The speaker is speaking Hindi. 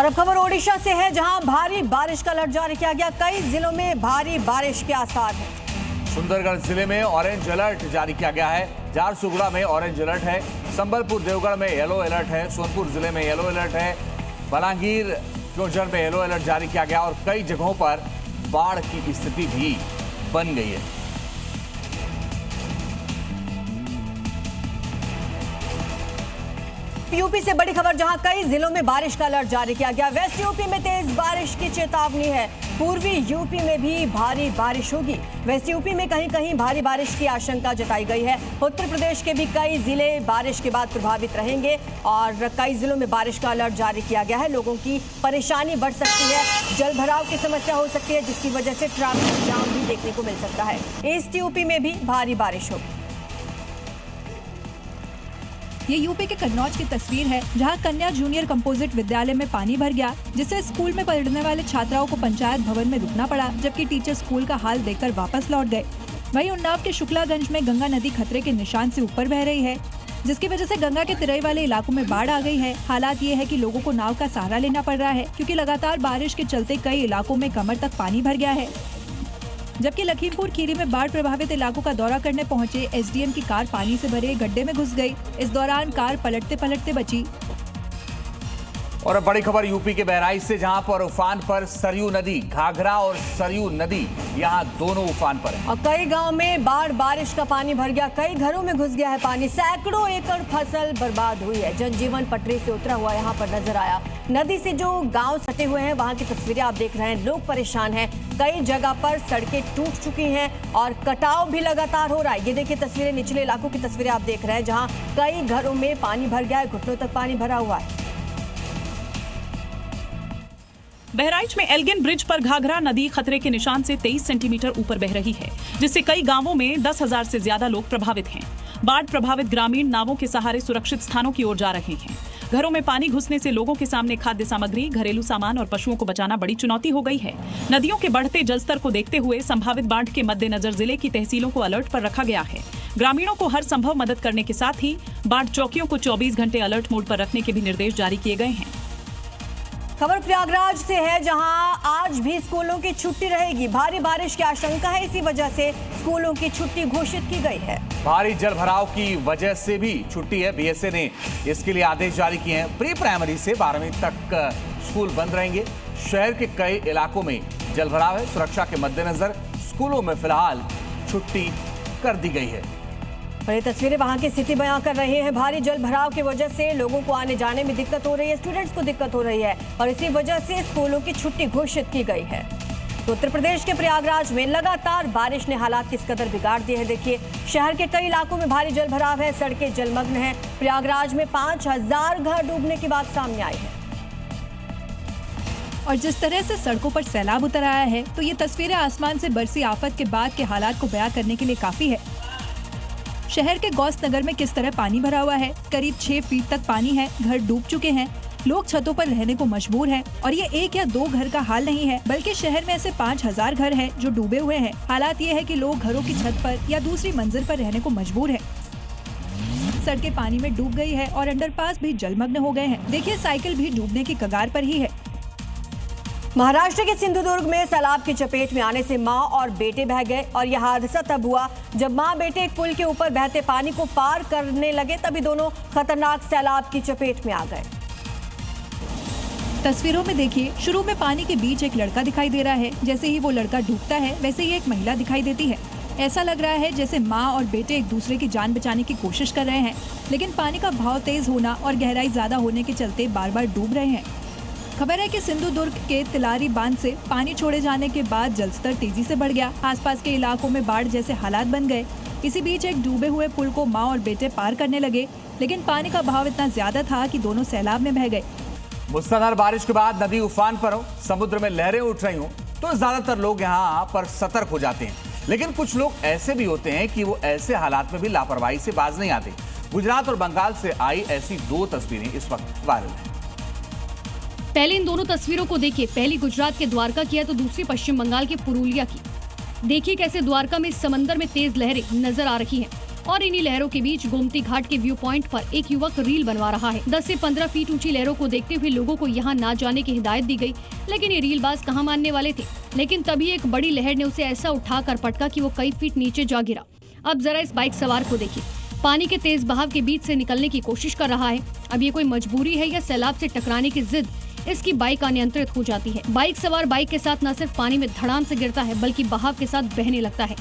और अब खबर ओडिशा से है, जहां भारी बारिश का अलर्ट जारी किया गया। कई जिलों में भारी बारिश के आसार हैं। सुंदरगढ़ जिले में ऑरेंज अलर्ट जारी किया गया है। झारसुगुड़ा में ऑरेंज अलर्ट है। संबलपुर देवगढ़ में येलो अलर्ट है। सोनपुर जिले में येलो अलर्ट है। बलांगीर क्योंझर में येलो अलर्ट जारी किया गया और कई जगहों पर बाढ़ की स्थिति भी बन गई है। यूपी से बड़ी खबर, जहां कई जिलों में बारिश का अलर्ट जारी किया गया। वेस्ट यूपी में तेज बारिश की चेतावनी है। पूर्वी यूपी में भी भारी बारिश होगी। वेस्ट यूपी में कहीं कहीं भारी बारिश की आशंका जताई गई है। उत्तर प्रदेश के भी कई जिले बारिश के बाद प्रभावित रहेंगे और कई जिलों में बारिश का अलर्ट जारी किया गया है। लोगों की परेशानी बढ़ सकती है, जल भराव की समस्या हो सकती है, जिसकी वजह से ट्रैफिक जाम भी देखने को मिल सकता है। ईस्ट यूपी में भी भारी बारिश होगी। ये यूपी के कन्नौज की तस्वीर है, जहां कन्या जूनियर कंपोजिट विद्यालय में पानी भर गया, जिससे स्कूल में पढ़ने वाले छात्राओं को पंचायत भवन में रुकना पड़ा, जबकि टीचर स्कूल का हाल देखकर वापस लौट गए। वहीं उन्नाव के शुक्लागंज में गंगा नदी खतरे के निशान से ऊपर बह रही है, जिसकी वजह से गंगा के तिरई वाले इलाकों में बाढ़ आ गई है। हालात ये है कि लोगों को नाव का सहारा लेना पड़ रहा है, क्योंकि लगातार बारिश के चलते कई इलाकों में कमर तक पानी भर गया है। जबकि लखीमपुर खीरी में बाढ़ प्रभावित इलाकों का दौरा करने पहुंचे एसडीएम की कार पानी से भरे गड्ढे में घुस गई। इस दौरान कार पलटते पलटते बची। और अब बड़ी खबर यूपी के बहराइच से, जहां पर उफान पर सरयू नदी। घाघरा और सरयू नदी यहां दोनों उफान पर है। और कई गांव में बारिश का पानी भर गया। कई घरों में घुस गया है पानी। सैकड़ों एकड़ फसल बर्बाद हुई है। जनजीवन पटरी से उतरा हुआ यहां पर नजर आया। नदी से जो गांव सटे हुए हैं, वहां की तस्वीरें आप देख रहे हैं। लोग परेशान हैं। कई जगह पर सड़कें टूट चुकी हैं और कटाव भी लगातार हो रहा है। ये देखिए तस्वीरें, निचले इलाकों की तस्वीरें आप देख रहे हैं, जहां कई घरों में पानी भर गया है। घुटनों तक पानी भरा हुआ है। बहराइच में एल्गिन ब्रिज पर घाघरा नदी खतरे के निशान से 23 सेंटीमीटर ऊपर बह रही है, जिससे कई गांवों में 10,000 से ज्यादा लोग प्रभावित हैं। बाढ़ प्रभावित ग्रामीण नावों के सहारे सुरक्षित स्थानों की ओर जा रहे हैं। घरों में पानी घुसने से लोगों के सामने खाद्य सामग्री, घरेलू सामान और पशुओं को बचाना बड़ी चुनौती हो गई है। नदियों के बढ़ते जलस्तर को देखते हुए संभावित बाढ़ के मद्देनजर जिले की तहसीलों को अलर्ट पर रखा गया है। ग्रामीणों को हर संभव मदद करने के साथ ही बाढ़ चौकियों को 24 घंटे अलर्ट मोड पर रखने के भी निर्देश जारी किए गए हैं। खबर प्रयागराज से है, जहां आज भी स्कूलों की छुट्टी रहेगी। भारी बारिश की आशंका है, इसी वजह से स्कूलों की छुट्टी घोषित की गई है। भारी जल भराव की वजह से भी छुट्टी है। बीएसए ने इसके लिए आदेश जारी किए हैं। प्री प्राइमरी से 12वीं तक स्कूल बंद रहेंगे। शहर के कई इलाकों में जल भराव है। सुरक्षा के मद्देनजर स्कूलों में फिलहाल छुट्टी कर दी गई है। और ये तस्वीरें वहां की स्थिति बयां कर रही हैं। भारी जल भराव की वजह से लोगों को आने जाने में दिक्कत हो रही है, स्टूडेंट्स को दिक्कत हो रही है और इसी वजह से स्कूलों की छुट्टी घोषित की गई है। तो उत्तर प्रदेश के प्रयागराज में लगातार बारिश ने हालात किस कदर बिगाड़ दिए हैं। देखिए, शहर के कई इलाकों में भारी जल भराव है, सड़कें जलमग्न हैं। प्रयागराज में 5,000 घर डूबने की बात सामने आई है। और जिस तरह से सड़कों पर सैलाब उतर आया है, तो ये तस्वीरें आसमान से बरसी आफत के बाद के हालात को बयां करने के लिए काफी है। शहर के गौस नगर में किस तरह पानी भरा हुआ है। करीब 6 फीट तक पानी है। घर डूब चुके हैं। लोग छतों पर रहने को मजबूर हैं। और ये 1 या 2 घर का हाल नहीं है, बल्कि शहर में ऐसे 5,000 घर हैं जो डूबे हुए हैं। हालात ये है कि लोग घरों की छत पर या दूसरी मंजिल पर रहने को मजबूर है। सड़कें पानी में डूब गई है और अंडरपास भी जलमग्न हो गए हैं। देखिए, साइकिल भी डूबने की कगार पर ही है। महाराष्ट्र के सिंधुदुर्ग में सैलाब की चपेट में आने से मां और बेटे बह गए और यह हादसा तब हुआ जब मां बेटे एक पुल के ऊपर बहते पानी को पार करने लगे, तभी दोनों खतरनाक सैलाब की चपेट में आ गए। तस्वीरों में देखिए, शुरू में पानी के बीच एक लड़का दिखाई दे रहा है। जैसे ही वो लड़का डूबता है, वैसे ही एक महिला दिखाई देती है। ऐसा लग रहा है जैसे माँ और बेटे एक दूसरे की जान बचाने की कोशिश कर रहे हैं, लेकिन पानी का बहाव तेज होना और गहराई ज्यादा होने के चलते बार बार डूब रहे हैं। खबर है कि सिंधुदुर्ग के तिलारी बांध से पानी छोड़े जाने के बाद जलस्तर तेजी से बढ़ गया। आसपास के इलाकों में बाढ़ जैसे हालात बन गए। इसी बीच एक डूबे हुए पुल को माँ और बेटे पार करने लगे, लेकिन पानी का बहाव इतना ज्यादा था कि दोनों सैलाब में बह गए। मूसलाधार बारिश के बाद नदी उफान पर हो, समुद्र में लहरें उठ रही हो, तो ज्यादातर लोग यहाँ पर सतर्क हो जाते हैं। लेकिन कुछ लोग ऐसे भी होते हैं कि वो ऐसे हालात में भी लापरवाही से बाज नहीं आते। गुजरात और बंगाल से आई ऐसी 2 तस्वीरें इस वक्त वायरल हैं। पहले इन दोनों तस्वीरों को देखिए। पहली गुजरात के द्वारका की है तो दूसरी पश्चिम बंगाल के पुरुलिया की। देखिए कैसे द्वारका में समंदर में तेज लहरें नजर आ रही हैं। और इन्हीं लहरों के बीच गोमती घाट के व्यू पॉइंट पर एक युवक रील बनवा रहा है। 10 से 15 फीट ऊंची लहरों को देखते हुए लोगों को यहाँ ना जाने की हिदायत दी गई, लेकिन ये रीलबाज कहाँ मानने वाले थे। लेकिन तभी एक बड़ी लहर ने उसे ऐसा उठाकर पटका कि वो कई फीट नीचे जा गिरा। अब जरा इस बाइक सवार को देखिए, पानी के तेज बहाव के बीच से निकलने की कोशिश कर रहा है। अब ये कोई मजबूरी है या सैलाब से टकराने की जिद इसकी बाइक अनियंत्रित हो जाती है। बाइक सवार बाइक के साथ न सिर्फ पानी में धड़ाम से गिरता है बल्कि बहाव के साथ बहने लगता है।